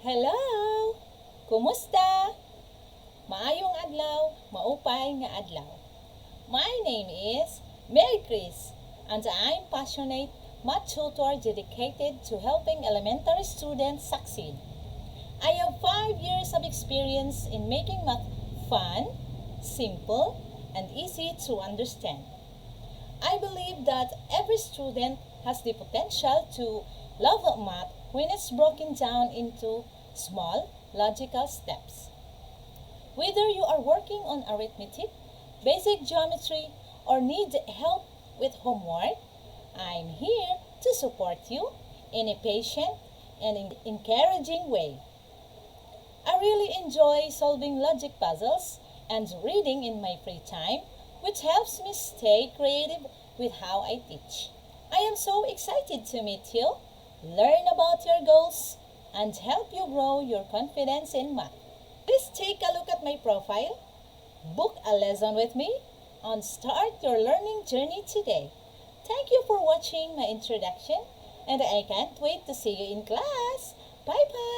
Hello! Kumusta? Maayong adlaw, maupay nga adlaw. My name is Mary Chris, and I'm passionate math tutor dedicated to helping elementary students succeed. I have 5 years of experience in making math fun, simple, and easy to understand. I believe that every student has the potential to love math when it's broken down into small, logical steps. Whether you are working on arithmetic, basic geometry, or need help with homework, I'm here to support you in a patient and encouraging way. I really enjoy solving logic puzzles and reading in my free time, which helps me stay creative with how I teach. I am so excited to meet you, learn about your goals, and help you grow your confidence in math. Please take a look at my profile, book a lesson with me, and start your learning journey today. Thank you for watching my introduction, and I can't wait to see you in class. Bye bye!